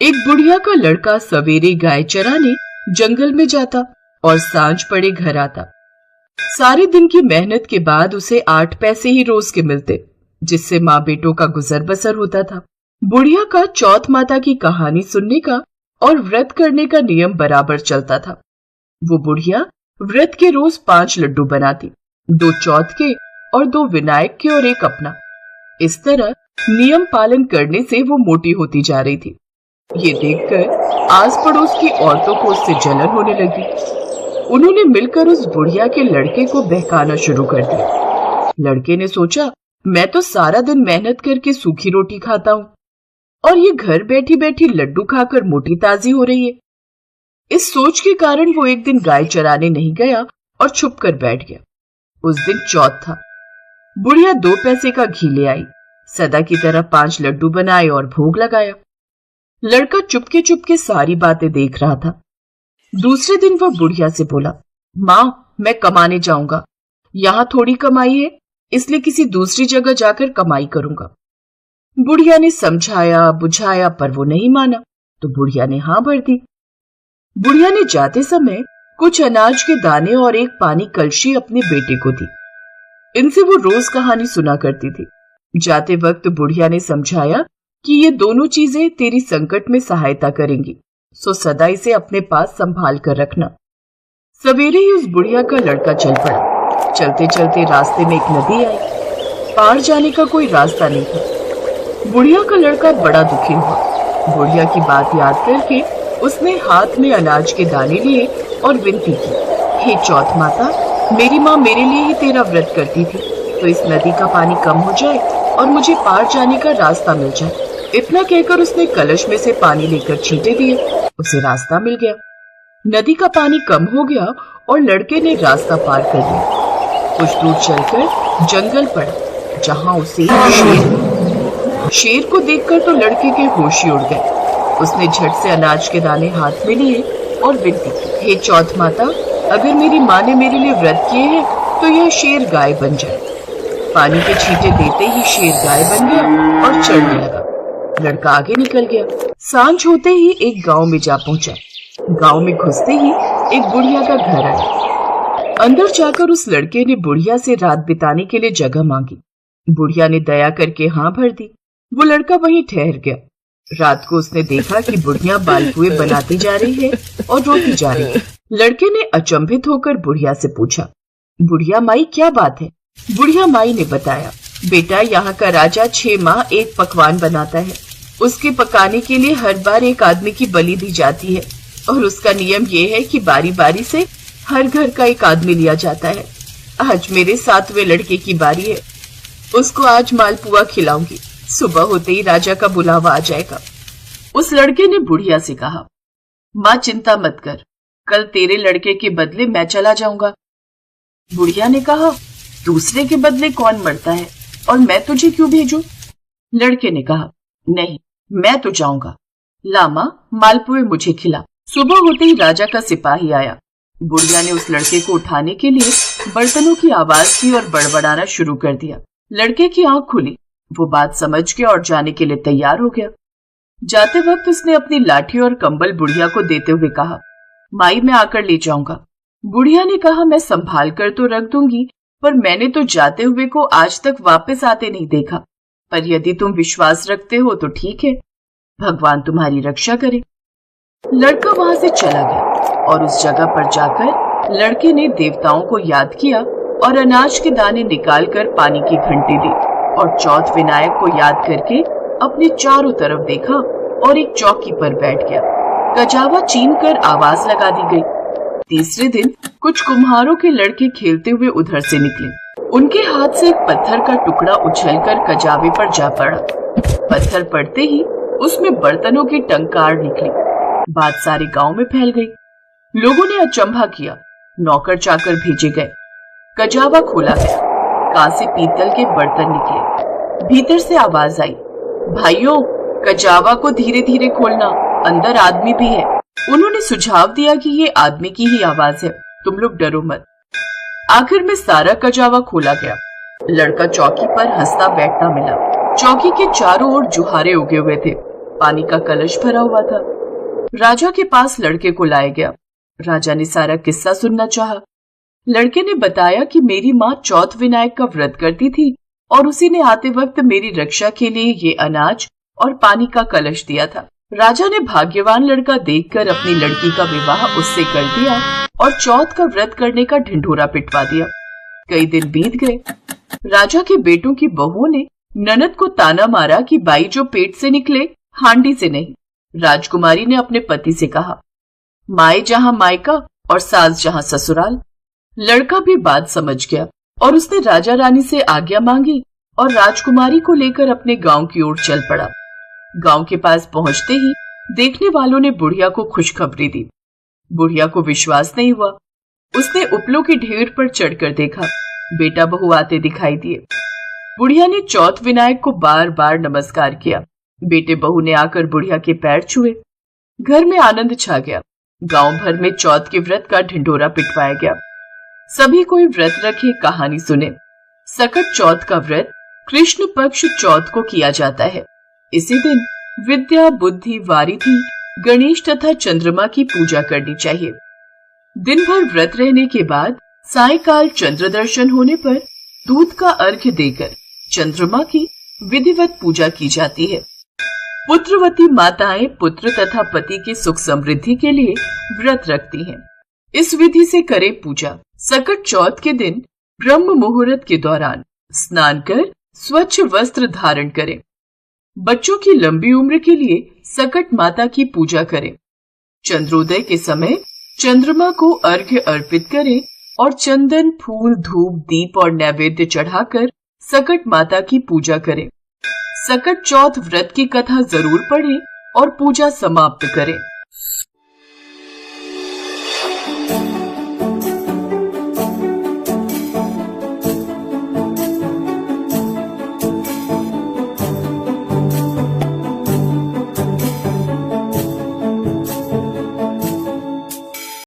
एक बुढ़िया का लड़का सवेरे गाय चराने जंगल में जाता और सांझ पड़े घर आता। सारे दिन की मेहनत के बाद उसे 8 पैसे ही रोज के मिलते, जिससे माँ बेटों का गुजर बसर होता था। बुढ़िया का चौथ माता की कहानी सुनने का और व्रत करने का नियम बराबर चलता था। वो बुढ़िया व्रत के रोज 5 लड्डू बनाती, 2 चौथ के और 2 विनायक के और 1 अपना। इस तरह नियम पालन करने से वो मोटी होती जा रही थी। ये देखकर आस पड़ोस की औरतों को उससे जलन होने लगी। उन्होंने मिलकर उस बुढ़िया के लड़के को बहकाना शुरू कर दिया। लड़के ने सोचा, मैं तो सारा दिन मेहनत करके सूखी रोटी खाता हूँ और ये घर बैठी बैठी लड्डू खाकर मोटी ताजी हो रही है। इस सोच के कारण वो एक दिन गाय चराने नहीं गया और छुप कर बैठ गया। उस दिन चौथ था। बुढ़िया 2 पैसे का घी ले आई, सदा की तरह 5 लड्डू बनाए और भोग लगाया। लड़का चुपके चुपके सारी बातें देख रहा था। दूसरे दिन वह बुढ़िया से बोला, माँ, मैं कमाने जाऊंगा। यहाँ थोड़ी कमाई है, इसलिए किसी दूसरी जगह जाकर कमाई करूंगा। बुढ़िया ने समझाया बुझाया पर वो नहीं माना, तो बुढ़िया ने हाँ भर दी। बुढ़िया ने जाते समय कुछ अनाज के दाने और एक पानी कलशी अपने बेटे को दी। इनसे वो रोज कहानी सुना करती थी। जाते वक्त बुढ़िया ने समझाया कि ये दोनों चीजें तेरी संकट में सहायता करेंगी, सो सदा इसे अपने पास संभाल कर रखना। सवेरे ही उस बुढ़िया का लड़का चल पड़ा। चलते चलते रास्ते में एक नदी आई। पार जाने का कोई रास्ता नहीं था। बुढ़िया का लड़का बड़ा दुखी हुआ। बुढ़िया की बात याद करके उसने हाथ में अनाज के दाने लिए और विनती की, हे चौथ माता, मेरी माँ मेरे लिए ही तेरा व्रत करती थी, तो इस नदी का पानी कम हो जाए और मुझे पार जाने का रास्ता मिल जाए। इतना कहकर उसने कलश में से पानी लेकर छींटे दिए। उसे रास्ता मिल गया। नदी का पानी कम हो गया और लड़के ने रास्ता पार कर लिया। कुछ दूर चलकर जंगल पड़ा, जहां उसे शेर को देखकर तो लड़के के होश ही उड़ गए। उसने झट से अनाज के दाने हाथ में लिए और विनती की, हे चौथ माता, अगर मेरी माँ ने मेरे लिए व्रत किए हैं तो यह शेर गाय बन जाए। पानी के छींटे देते ही शेर गाय बन गया और चढ़ने लगा। लड़का आगे निकल गया। सांझ होते ही एक गांव में जा पहुंचा। गांव में घुसते ही एक बुढ़िया का घर आया। अंदर जाकर उस लड़के ने बुढ़िया से रात बिताने के लिए जगह मांगी। बुढ़िया ने दया करके हाँ भर दी। वो लड़का वहीं ठहर गया। रात को उसने देखा कि बुढ़िया बालपुए बनाती जा रही है और रोती जा रही है। लड़के ने अचंभित होकर बुढ़िया से पूछा, बुढ़िया माई, क्या बात है? बुढ़िया माई ने बताया, बेटा, यहाँ का राजा 6 माह एक पकवान बनाता है। उसके पकाने के लिए हर बार एक आदमी की बलि दी जाती है और उसका नियम ये है कि बारी बारी से हर घर का एक आदमी लिया जाता है। आज मेरे 7वें लड़के की बारी है। उसको आज मालपुआ खिलाऊंगी। सुबह होते ही राजा का बुलावा आ जाएगा। उस लड़के ने बुढ़िया से कहा, माँ चिंता मत कर, कल तेरे लड़के के बदले मैं चला जाऊंगा। बुढ़िया ने कहा, दूसरे के बदले कौन मरता है और मैं तुझे क्यों भेजूं? लड़के ने कहा, नहीं, मैं तो जाऊंगा। ला मां, मालपुए मुझे खिला। सुबह होते ही राजा का सिपाही आया। बुढ़िया ने उस लड़के को उठाने के लिए बर्तनों की आवाज की और बड़बड़ाना शुरू कर दिया। लड़के की आंख खुली। वो बात समझ गया और जाने के लिए तैयार हो गया। जाते वक्त उसने अपनी लाठी और कंबल बुढ़िया को देते हुए कहा, माई, मैं आकर ले जाऊंगा। बुढ़िया ने कहा, मैं संभाल कर तो रख दूंगी, पर मैंने तो जाते हुए को आज तक वापस आते नहीं देखा। पर यदि तुम विश्वास रखते हो तो ठीक है, भगवान तुम्हारी रक्षा करे। लड़का वहां से चला गया और उस जगह पर जाकर लड़के ने देवताओं को याद किया और अनाज के दाने निकालकर पानी की घंटी दी और चौथ विनायक को याद करके अपने चारों तरफ देखा और एक चौकी पर बैठ गया। गजावा चीन कर आवाज लगा दी गई। तीसरे दिन कुछ कुम्हारों के लड़के खेलते हुए उधर से निकले। उनके हाथ से एक पत्थर का टुकड़ा उछलकर कजावे पर जा पड़ा। पत्थर पड़ते ही उसमें बर्तनों की टंकार निकली। बात सारे गांव में फैल गई। लोगों ने अचंभा किया। नौकर चाकर भेजे गए। कजावा खोला गया। कांसे पीतल के बर्तन निकले। भीतर से आवाज आई, भाइयों, कजावा को धीरे धीरे खोलना, अंदर आदमी भी है। उन्होंने सुझाव दिया कि ये आदमी की ही आवाज है, तुम लोग डरो मत। आखिर में सारा कजावा खोला गया। लड़का चौकी पर हंसता बैठता मिला। चौकी के चारों ओर जुहारे उगे हुए थे पानी का कलश भरा हुआ था। राजा के पास लड़के को लाया गया। राजा ने सारा किस्सा सुनना चाहा। लड़के ने बताया कि मेरी माँ चौथ विनायक का व्रत करती थी और उसी ने आते वक्त मेरी रक्षा के लिए ये अनाज और पानी का कलश दिया था। राजा ने भाग्यवान लड़का देखकर अपनी लड़की का विवाह उससे कर दिया और चौथ का व्रत करने का ढिंढोरा पिटवा दिया। कई दिन बीत गए। राजा के बेटों की बहुओं ने ननद को ताना मारा कि बाई जो पेट से निकले हांडी से नहीं। राजकुमारी ने अपने पति से कहा, माए जहां मायका और सास जहां ससुराल। लड़का भी बात समझ गया और उसने राजा रानी से आज्ञा मांगी और राजकुमारी को लेकर अपने गांव की ओर चल पड़ा। गांव के पास पहुंचते ही देखने वालों ने बुढ़िया को खुशखबरी दी। बुढ़िया को विश्वास नहीं हुआ। उसने उपलों की ढेर पर चढ़कर देखा, बेटा बहू आते दिखाई दिए। बुढ़िया ने चौथ विनायक को बार बार नमस्कार किया। बेटे बहू ने आकर बुढ़िया के पैर छुए। घर में आनंद छा गया। गांव भर में चौथ के व्रत का ढिंढोरा पिटवाया गया। सभी कोई व्रत रखे कहानी सुने। सकट चौथ का व्रत कृष्ण पक्ष चौथ को किया जाता है। इसी दिन विद्या, बुद्धि, वारिधि, गणेश तथा चंद्रमा की पूजा करनी चाहिए। दिन भर व्रत रहने के बाद सायंकाल चंद्र दर्शन होने पर दूध का अर्घ्य देकर चंद्रमा की विधिवत पूजा की जाती है। पुत्रवती माताएं पुत्र तथा पति की सुख समृद्धि के लिए व्रत रखती हैं। इस विधि से करें पूजा। सकट चौथ के दिन ब्रह्म मुहूर्त के दौरान स्नान कर स्वच्छ वस्त्र धारण करें। बच्चों की लंबी उम्र के लिए सकट माता की पूजा करें। चंद्रोदय के समय चंद्रमा को अर्घ्य अर्पित करें और चंदन, फूल, धूप, दीप और नैवेद्य चढ़ाकर सकट माता की पूजा करें। सकट चौथ व्रत की कथा जरूर पढ़ें और पूजा समाप्त करें।